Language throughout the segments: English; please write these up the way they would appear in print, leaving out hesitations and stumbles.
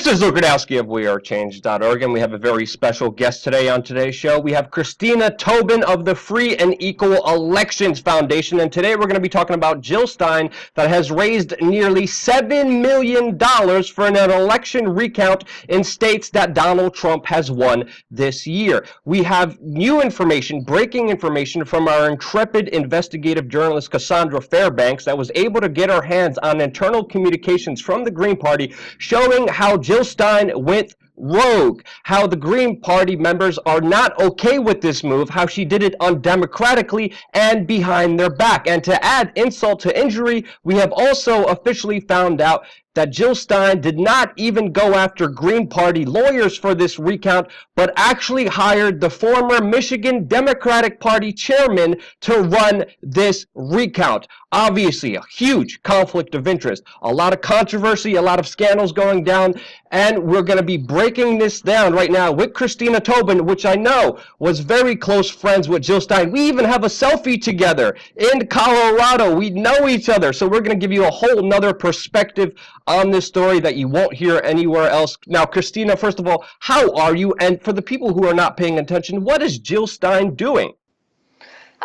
This is Rudkowski of WeAreChange.org, and we have a very special guest today on today's show. We have Christina Tobin of the Free and Equal Elections Foundation, and today we're going to be talking about Jill Stein that has raised nearly $7 million for an election recount in states that Donald Trump has won this year. We have new information, breaking information from our intrepid investigative journalist Cassandra Fairbanks that was able to get her hands on internal communications from the Green Party showing how Jill Stein went rogue, how the Green Party members are not okay with this move, how she did it undemocratically and behind their back. And to add insult to injury, we have also officially found out that Jill Stein did not even go after Green Party lawyers for this recount, but actually hired the former Michigan Democratic Party chairman to run this recount. Obviously, a huge conflict of interest, a lot of controversy, a lot of scandals going down, and we're going to be breaking this down right now with Christina Tobin, which I know was very close friends with Jill Stein. We even have a selfie together in Colorado. We know each other, so we're going to give you a whole nother perspective on this story that you won't hear anywhere else. Now, Christina, first of all, how are you? And for the people who are not paying attention, what is Jill Stein doing?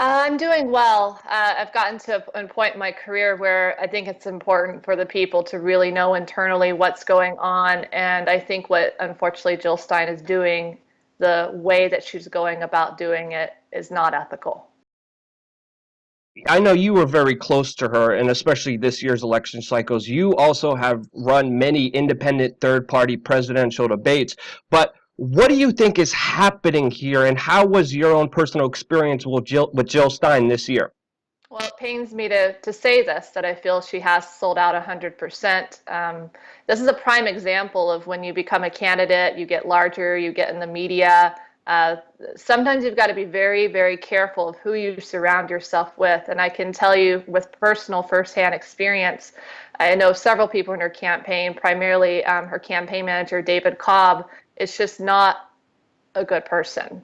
I'm doing well. I've gotten to a point in my career where I think it's important for the people to really know internally what's going on. And I think what, unfortunately, Jill Stein is doing, the way that she's going about doing it is not ethical. I know you were very close to her, and especially this year's election cycles. You also have run many independent third-party presidential debates. But what do you think is happening here, and how was your own personal experience with Jill Stein this year? Well, it pains me to say this, that I feel she has sold out 100%. This is a prime example of when you become a candidate, you get larger, you get in the media. Sometimes you've got to be very, very careful of who you surround yourself with. And I can tell you with personal firsthand experience, I know several people in her campaign, primarily her campaign manager, David Cobb, is just not a good person.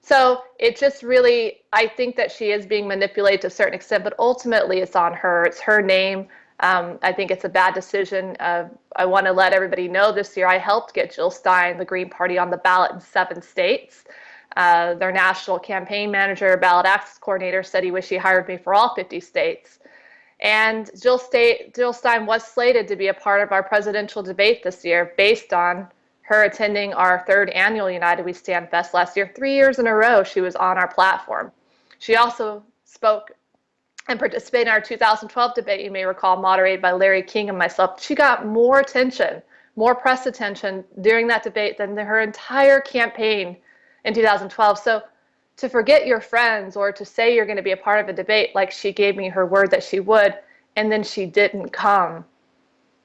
So it just really, I think that she is being manipulated to a certain extent, but ultimately it's on her. It's her name. I think it's a bad decision. I want to let everybody know this year I helped get Jill Stein, the Green Party, on the ballot in 7 states. Their national campaign manager, ballot access coordinator, said he wished he hired me for all 50 states. And Jill Stein was slated to be a part of our presidential debate this year based on her attending our 3rd annual United We Stand Fest last year. 3 years in a row, she was on our platform. She also spoke and participated in our 2012 debate, you may recall, moderated by Larry King and myself. She got more attention, more press attention during that debate than her entire campaign in 2012. So to forget your friends or to say you're going to be a part of a debate like she gave me her word that she would, and then she didn't come,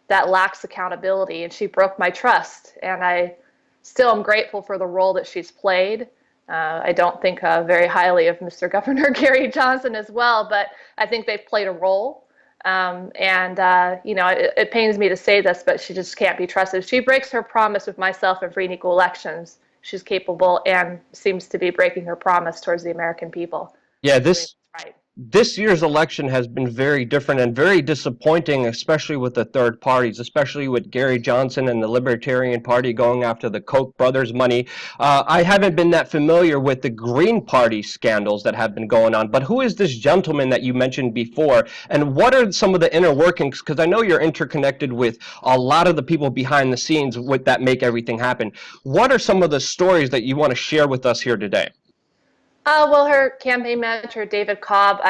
that lacks accountability, and she broke my trust. And I still am grateful for the role that she's played. I don't think very highly of Mr. Governor Gary Johnson as well, but I think they've played a role. You know, it pains me to say this, but she just can't be trusted. If she breaks her promise with myself and Free and Equal Elections, she's capable and seems to be breaking her promise towards the American people. Yeah, this year's election has been very different and very disappointing, especially with the third parties, especially with Gary Johnson and the Libertarian Party going after the Koch brothers' money. I haven't been that familiar with the Green Party scandals that have been going on, but who is this gentleman that you mentioned before, and what are some of the inner workings? Because I know you're interconnected with a lot of the people behind the scenes that make everything happen. What are some of the stories that you want to share with us here today? Well, her campaign manager, David Cobb,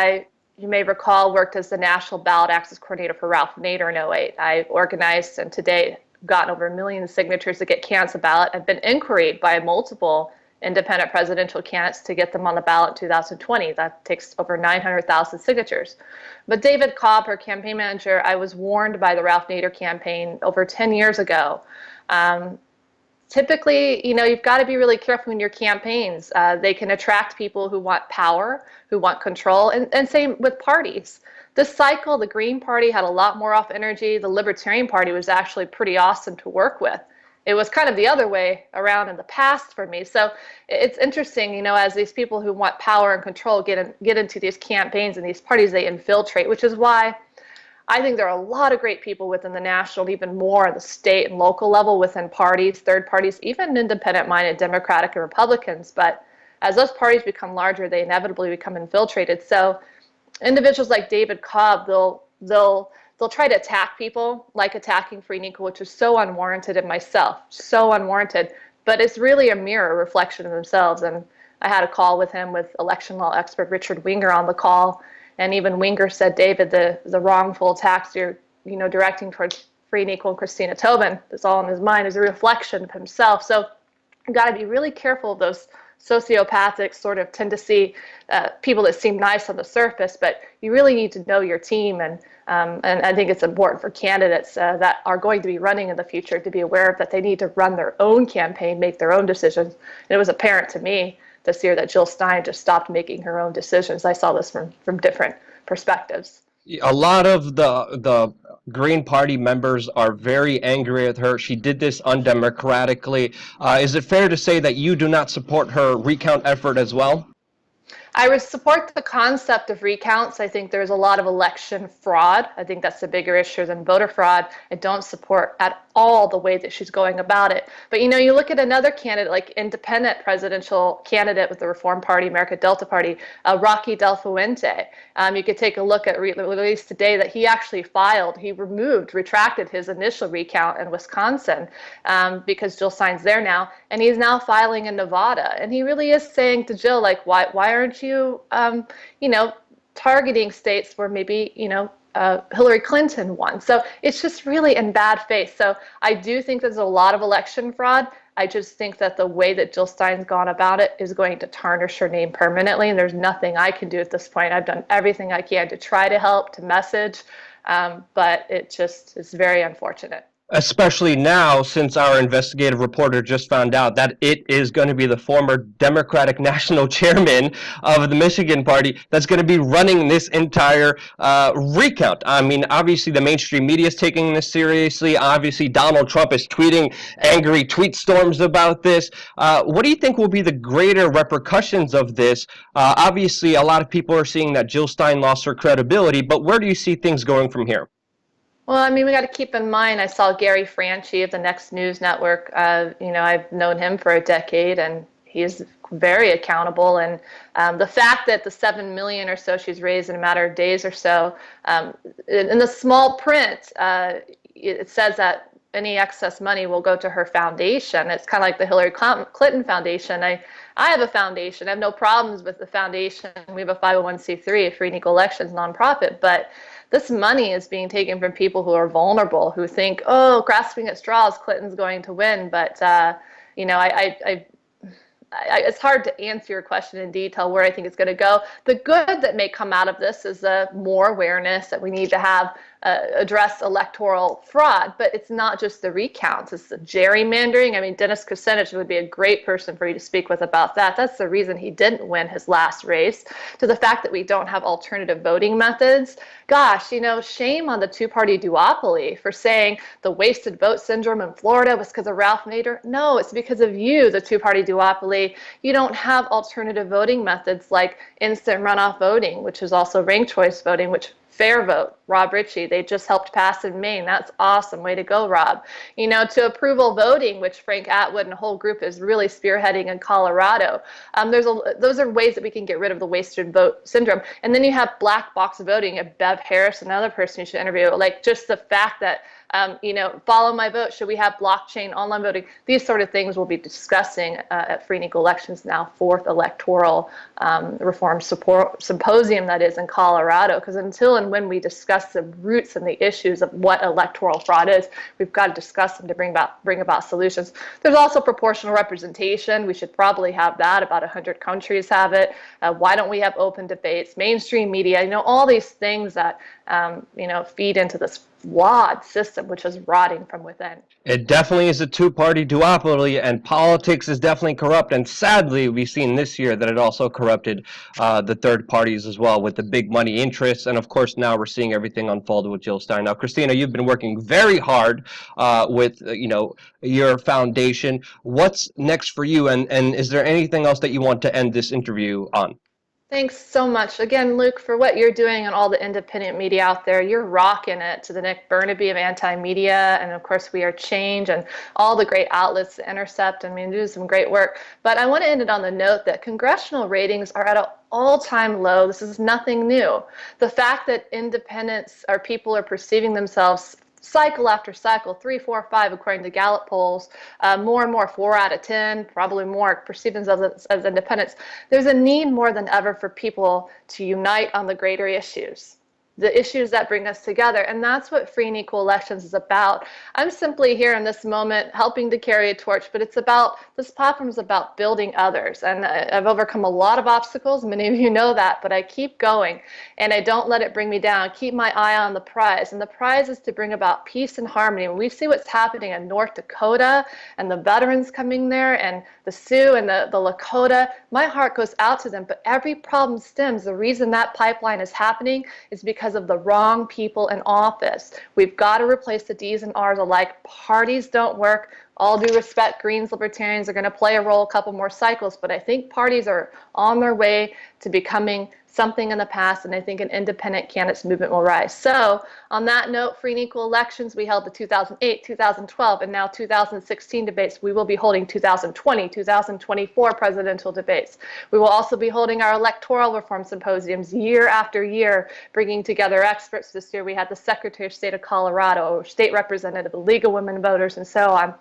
you may recall, worked as the National Ballot Access Coordinator for Ralph Nader in 2008. I organized and to date gotten over 1 million signatures to get cancel ballot. I've been inquired by multiple independent presidential candidates to get them on the ballot in 2020. That takes over 900,000 signatures. But David Cobb, her campaign manager, I was warned by the Ralph Nader campaign over 10 years ago. Typically, you know, you've got to be really careful in your campaigns. They can attract people who want power, who want control, and same with parties. This cycle, the Green Party had a lot more off energy. The Libertarian Party was actually pretty awesome to work with. It was kind of the other way around in the past for me. So it's interesting, you know, as these people who want power and control get into these campaigns and these parties, they infiltrate, which is why I think there are a lot of great people within the national, even more at the state and local level within parties, third parties, even independent-minded Democratic and Republicans. But as those parties become larger, they inevitably become infiltrated. So individuals like David Cobb, they'll try to attack people, like attacking Free and Equal, which is so unwarranted in myself, so unwarranted. But it's really a mirror, a reflection of themselves. And I had a call with him with election law expert Richard Winger on the call, and even Winger said, David, the wrongful attacks you're directing towards Free and Equal and Christina Tobin, that's all in his mind, is a reflection of himself. So you've got to be really careful of those sociopathic sort of tend to see people that seem nice on the surface, but you really need to know your team. And I think it's important for candidates that are going to be running in the future to be aware of that they need to run their own campaign, make their own decisions. And it was apparent to me this year that Jill Stein just stopped making her own decisions. I saw this from different perspectives. A lot of the Green Party members are very angry at her. She did this undemocratically. Is it fair to say that you do not support her recount effort as well? I would support the concept of recounts. I think there's a lot of election fraud. I think that's a bigger issue than voter fraud. I don't support at all the way that she's going about it. But you look at another candidate, like independent presidential candidate with the Reform Party, America Delta Party, Rocky Del Fuente. You could take a look at release today that he actually he retracted his initial recount in Wisconsin because Jill Stein's there now, and he's now filing in Nevada. And he really is saying to Jill, like, why aren't you, targeting states where maybe, Hillary Clinton won. So it's just really in bad faith. So I do think there's a lot of election fraud. I just think that the way that Jill Stein's gone about it is going to tarnish her name permanently. And there's nothing I can do at this point. I've done everything I can to try to help, to message, but it just is very unfortunate. Especially now, since our investigative reporter just found out that it is going to be the former Democratic national chairman of the Michigan party that's going to be running this entire recount. I mean, obviously the mainstream media is taking this seriously. Obviously Donald Trump is tweeting angry tweet storms about this. What do you think will be the greater repercussions of this? Obviously a lot of people are seeing that Jill Stein lost her credibility, but where do you see things going from here? Well, I mean, we got to keep in mind, I saw Gary Franchi of the Next News Network. I've known him for a decade, and he's very accountable. And the fact that the $7 million or so she's raised in a matter of days or so, in the small print, it says that any excess money will go to her foundation. It's kind of like the Hillary Clinton Foundation. I have a foundation. I have no problems with the foundation. We have a 501c3, a Free and Equal Elections nonprofit, but this money is being taken from people who are vulnerable, who think, oh, grasping at straws, Clinton's going to win. But, it's hard to answer your question in detail where I think it's going to go. The good that may come out of this is more awareness that we need to have address electoral fraud, but it's not just the recounts, it's the gerrymandering. I mean, Dennis Kucinich would be a great person for you to speak with about that. That's the reason he didn't win his last race. To the fact that we don't have alternative voting methods. Gosh, shame on the two-party duopoly for saying the wasted vote syndrome in Florida was because of Ralph Nader. No, it's because of you, the two-party duopoly. You don't have alternative voting methods like instant runoff voting, which is also ranked choice voting, which Fair Vote, Rob Ritchie, they just helped pass in Maine. That's awesome. Way to go, Rob. To approval voting, which Frank Atwood and a whole group is really spearheading in Colorado. Those are ways that we can get rid of the wasted vote syndrome. And then you have black box voting. Bev Harris, another person you should interview. Like just the fact that follow my vote. Should we have blockchain online voting? These sort of things we'll be discussing at Free and Equal Elections now, fourth electoral reform support symposium that is in Colorado. Because until and when we discuss the roots and the issues of what electoral fraud is, we've got to discuss them to bring about solutions. There's also proportional representation. We should probably have that. About 100 countries have it. Why don't we have open debates? Mainstream media, all these things that feed into this flawed system, which is rotting from within. It definitely is a two-party duopoly, and politics is definitely corrupt. And sadly, we've seen this year that it also corrupted the third parties as well with the big money interests. And of course, now we're seeing everything unfold with Jill Stein. Now, Christina, you've been working very hard with your foundation. What's next for you? And is there anything else that you want to end this interview on? Thanks so much again, Luke, for what you're doing and all the independent media out there. You're rocking it, to the Nick Burnaby of anti-media, and of course WeAreChange and all the great outlets, The Intercept. I mean, do some great work. But I want to end it on the note that congressional ratings are at an all-time low. This is nothing new. The fact that independents or people are perceiving themselves cycle after cycle, 3, 4, 5, according to Gallup polls, more and more, 4 out of 10, probably more, perceive themselves as independents. There's a need more than ever for people to unite on the greater issues, the issues that bring us together. And that's what Free and Equal Elections is about. I'm simply here in this moment helping to carry a torch, but this platform is about building others. And I've overcome a lot of obstacles. Many of you know that, but I keep going and I don't let it bring me down. I keep my eye on the prize. And the prize is to bring about peace and harmony. When we see what's happening in North Dakota and the veterans coming there and the Sioux and the Lakota, my heart goes out to them. But every problem stems. The reason that pipeline is happening is because of the wrong people in office. We've got to replace the D's and R's alike. Parties don't work. All due respect, Greens, Libertarians are going to play a role a couple more cycles, but I think parties are on their way to becoming something in the past, and I think an independent candidates movement will rise. So on that note, Free and Equal Elections, we held the 2008, 2012, and now 2016 debates. We will be holding 2020, 2024 presidential debates. We will also be holding our electoral reform symposiums year after year, bringing together experts. This year we had the Secretary of State of Colorado, State Representative, the League of Women Voters, and so on.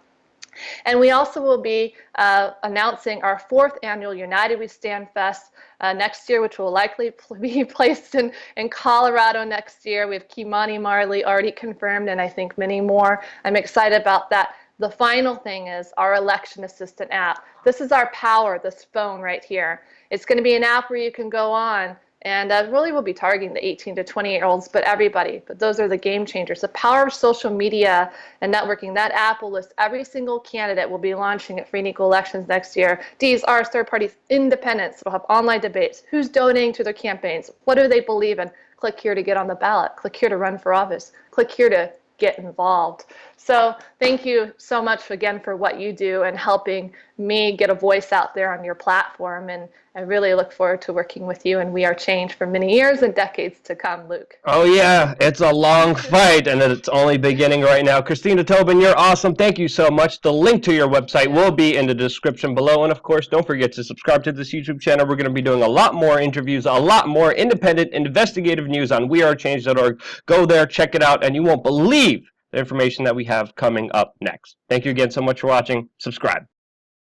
And we also will be announcing our 4th annual United We Stand Fest next year, which will likely be placed in Colorado next year. We have Kimani Marley already confirmed, and I think many more. I'm excited about that. The final thing is our election assistant app. This is our power, this phone right here. It's going to be an app where you can go on, and really we'll be targeting the 18 to 28-year-olds, but everybody. But those are the game changers. The power of social media and networking. That app will list every single candidate we'll be launching at Free and Equal Elections next year. D's, R's, third parties, independents. We'll have online debates. Who's donating to their campaigns? What do they believe in? Click here to get on the ballot. Click here to run for office. Click here to get involved. So thank you so much again for what you do and helping me get a voice out there on your platform. And I really look forward to working with you and WeAreChange for many years and decades to come, Luke. Oh yeah, it's a long fight and it's only beginning right now. Christina Tobin, you're awesome. Thank you so much. The link to your website will be in the description below. And of course, don't forget to subscribe to this YouTube channel. We're going to be doing a lot more interviews, a lot more independent investigative news on wearechange.org. Go there, check it out, and you won't believe the information that we have coming up next. Thank you again so much for watching. Subscribe.